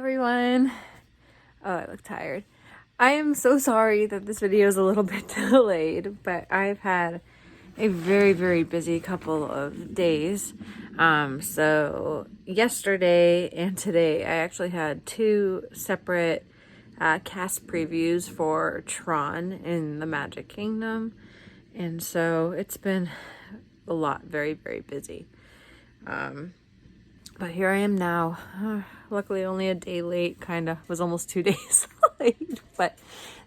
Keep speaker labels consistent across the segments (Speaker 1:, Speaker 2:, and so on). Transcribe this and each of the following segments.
Speaker 1: everyone. Oh, I look tired. I am so sorry that this video is a little bit delayed, but I've had a very busy couple of days. So yesterday and today I actually had two separate cast previews for Tron in the Magic Kingdom, and so it's been a lot, very busy. But here I am now. Luckily only a day late, kind of was almost 2 days late, but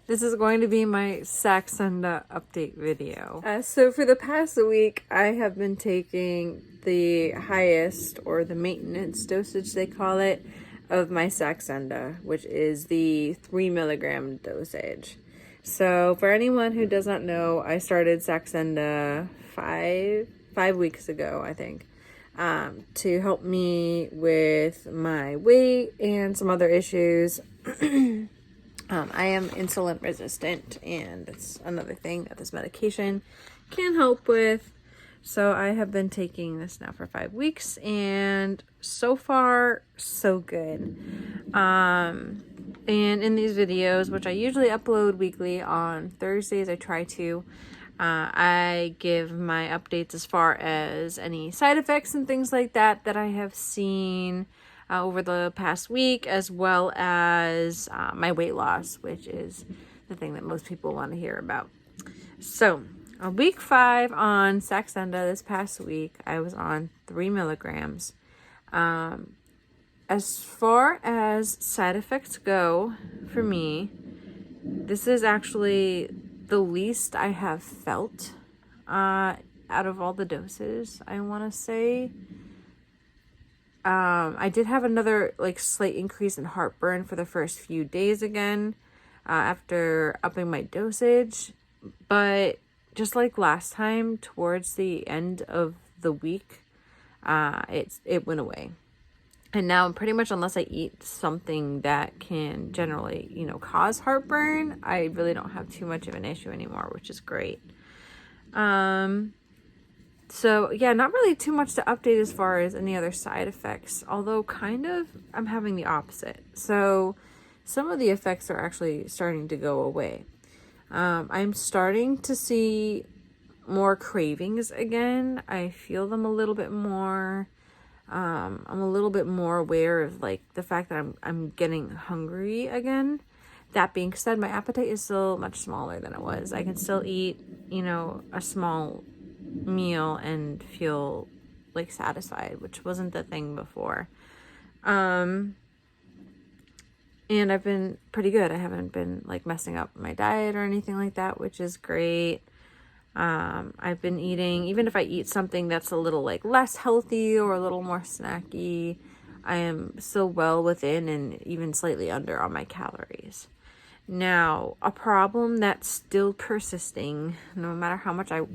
Speaker 1: this is going to be my Saxenda update video. So for the past week, I have been taking the highest, or the maintenance dosage they call it, of my Saxenda, which is the 3 milligram dosage. So for anyone who does not know, I started Saxenda five weeks ago, I think. To help me with my weight and some other issues. I am insulin resistant, and it's another thing that this medication can help with. So I have been taking this now for 5 weeks, and so far so good. And in these videos, which I usually upload weekly on Thursdays, I try to I give my updates as far as any side effects and things like that I have seen over the past week, as well as my weight loss, which is the thing that most people want to hear about. So on week 5 on Saxenda this past week, I was on 3 milligrams. As far as side effects go for me, this is actually the least I have felt out of all the doses, I want to say. I did have another slight increase in heartburn for the first few days again after upping my dosage, but just like last time, towards the end of the week, it went away. And now pretty much, unless I eat something that can generally, cause heartburn, I really don't have too much of an issue anymore, which is great. So yeah, not really too much to update as far as any other side effects, although kind of I'm having the opposite. So some of the effects are actually starting to go away. I'm starting to see more cravings again. I feel them a little bit more. I'm a little bit more aware of the fact that I'm getting hungry again. That being said, my appetite is still much smaller than it was. I can still eat, a small meal and feel satisfied, which wasn't the thing before. And I've been pretty good. I haven't been messing up my diet or anything like that, which is great. I've been eating, even if I eat something that's a little less healthy or a little more snacky, I am still well within and even slightly under on my calories. Now, a problem that's still persisting, no matter how much I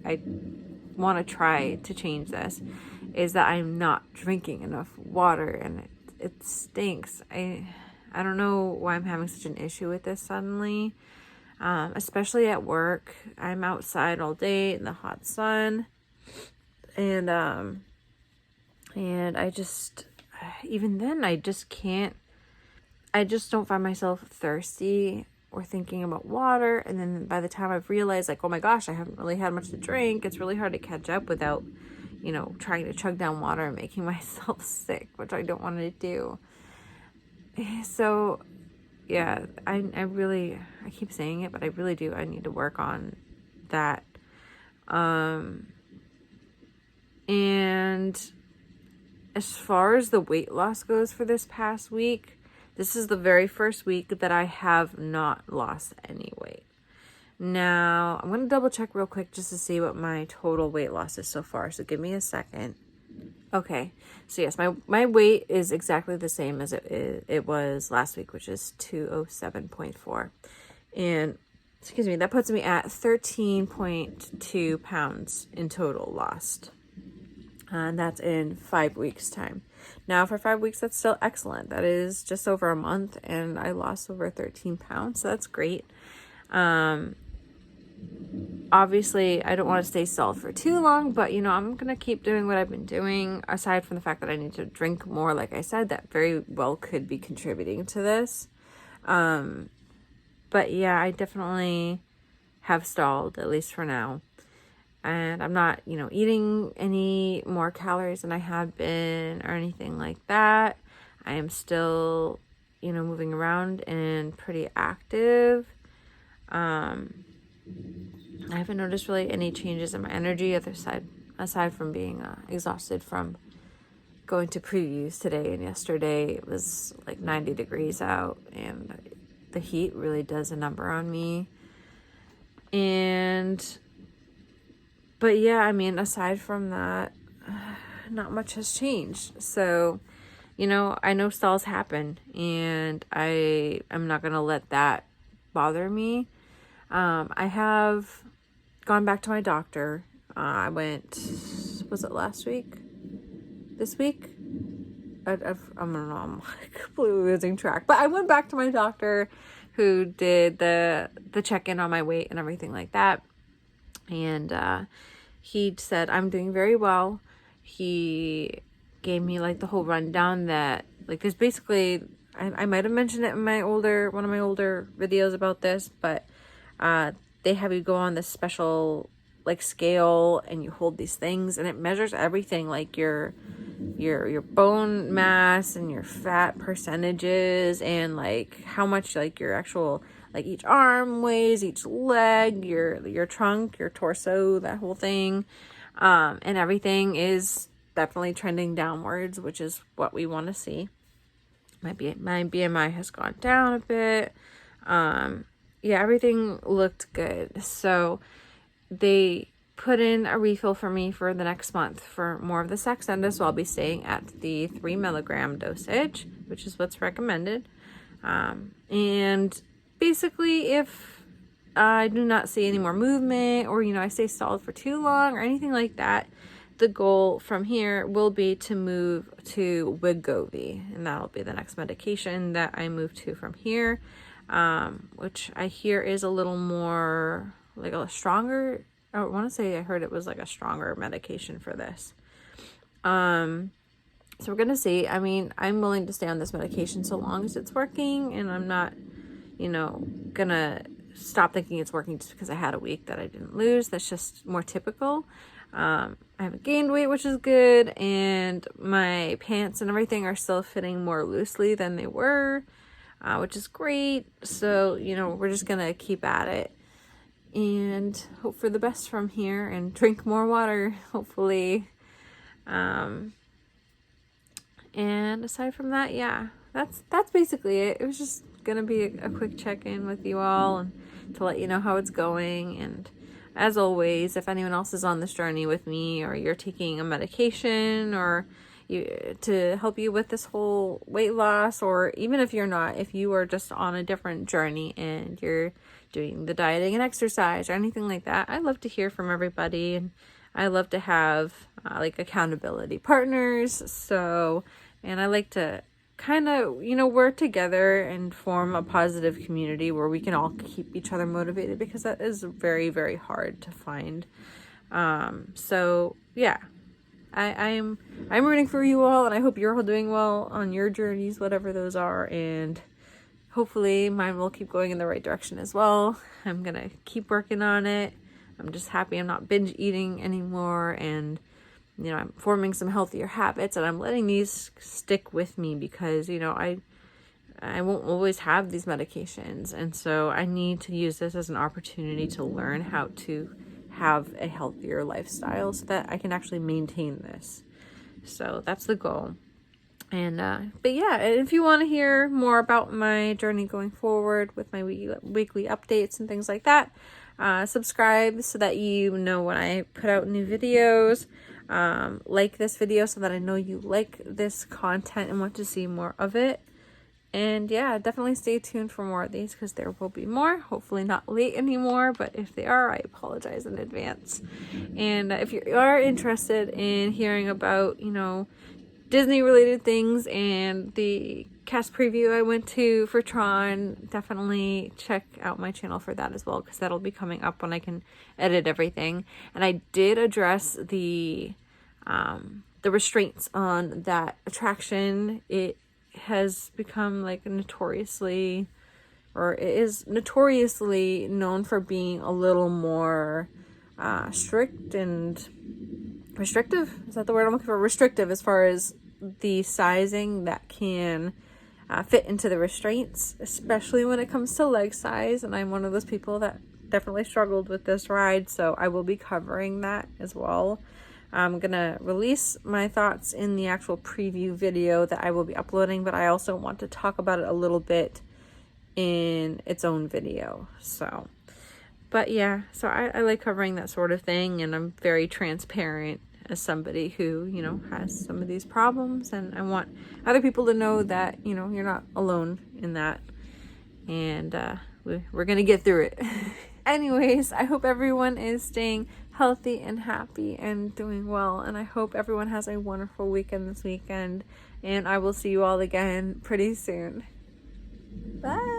Speaker 1: want to try to change this, is that I'm not drinking enough water, and it stinks. I don't know why I'm having such an issue with this suddenly. Especially at work. I'm outside all day in the hot sun, and I just, even then, I just don't find myself thirsty or thinking about water. And then by the time I've realized oh my gosh, I haven't really had much to drink, it's really hard to catch up without, trying to chug down water and making myself sick, which I don't want to do. So yeah, I keep saying it, but I really do. I need to work on that. And as far as the weight loss goes for this past week, this is the very first week that I have not lost any weight. Now, I'm going to double check real quick just to see what my total weight loss is so far. So give me a second. Okay, so yes, my weight is exactly the same as it was last week, which is 207.4. And, excuse me, that puts me at 13.2 pounds in total lost. And that's in 5 weeks' time. Now, for 5 weeks, that's still excellent. That is just over a month, and I lost over 13 pounds, so that's great. obviously I don't want to stay stalled for too long, but you know, I'm gonna keep doing what I've been doing, aside from the fact that I need to drink more, like I said, that very well could be contributing to this. But yeah, I definitely have stalled, at least for now. And I'm not, you know, eating any more calories than I had been or anything like that. I am still, you know, moving around and pretty active. I haven't noticed really any changes in my energy aside from being exhausted from going to previews today and yesterday. It was like 90 degrees out, and the heat really does a number on me. But yeah, I mean, aside from that, not much has changed. So, you know, I know stalls happen, and I'm not gonna let that bother me. I have gone back to my doctor. I went, was it last week? This week? I don't know, I'm completely losing track. But I went back to my doctor who did the check-in on my weight and everything like that. And he said I'm doing very well. He gave me like the whole rundown that, like, there's basically, I might have mentioned it in one of my older videos about this, but they have you go on this special like scale, and you hold these things, and it measures everything, like your bone mass and your fat percentages, and like how much like your actual, like, each arm weighs, each leg, your trunk, your torso, that whole thing. And everything is definitely trending downwards, which is what we want to see. My BMI has gone down a bit. Yeah, everything looked good. So they put in a refill for me for the next month for more of the Saxenda, so I'll be staying at the 3 milligram dosage, which is what's recommended. And basically, if I do not see any more movement, or, you know, I stay stalled for too long or anything like that, the goal from here will be to move to Wegovy, and that'll be the next medication that I move to from here, which I hear is a little more, like, a stronger, I want to say I heard it was like a stronger medication for this. So we're going to see. I mean, I'm willing to stay on this medication so long as it's working, and I'm not, you know, gonna stop thinking it's working just because I had a week that I didn't lose. That's just more typical. I haven't gained weight, which is good, and my pants and everything are still fitting more loosely than they were, which is great. So, you know, we're just gonna keep at it and hope for the best from here, and drink more water, hopefully. And aside from that, yeah, that's basically it. It was just gonna be a quick check-in with you all, and to let you know how it's going. And as always, if anyone else is on this journey with me, or you're taking a medication, or to help you with this whole weight loss, or even if you're not, if you are just on a different journey and you're doing the dieting and exercise or anything like that, I love to hear from everybody, and I love to have like accountability partners. So, and I like to kind of, you know, work together and form a positive community where we can all keep each other motivated, because that is very, very hard to find. So yeah, I'm rooting for you all, and I hope you're all doing well on your journeys, whatever those are, and hopefully mine will keep going in the right direction as well. I'm gonna keep working on it. I'm just happy I'm not binge eating anymore, and, you know, I'm forming some healthier habits, and I'm letting these stick with me, because, you know, I won't always have these medications, and so I need to use this as an opportunity to learn how to have a healthier lifestyle so that I can actually maintain this. So that's the goal. And but yeah, if you want to hear more about my journey going forward with my weekly updates and things like that, subscribe so that you know when I put out new videos. Like this video so that I know you like this content and want to see more of it. And yeah, definitely stay tuned for more of these, because there will be more. Hopefully not late anymore, but if they are, I apologize in advance. And if you are interested in hearing about, you know, Disney related things and the cast preview I went to for Tron, definitely check out my channel for that as well, because that'll be coming up when I can edit everything. And I did address the restraints on that attraction. It has become like notoriously, or it is notoriously known for being a little more strict and restrictive. Is that the word I'm looking for? Restrictive as far as the sizing that can fit into the restraints, especially when it comes to leg size. And I'm one of those people that definitely struggled with this ride, so I will be covering that as well. I'm gonna release my thoughts in the actual preview video that I will be uploading, but I also want to talk about it a little bit in its own video. So, but yeah, so I like covering that sort of thing, and I'm very transparent as somebody who, you know, has some of these problems, and I want other people to know that, you know, you're not alone in that, and we're gonna get through it. Anyways, I hope everyone is staying healthy and happy and doing well, and I hope everyone has a wonderful weekend this weekend, and I will see you all again pretty soon. Bye!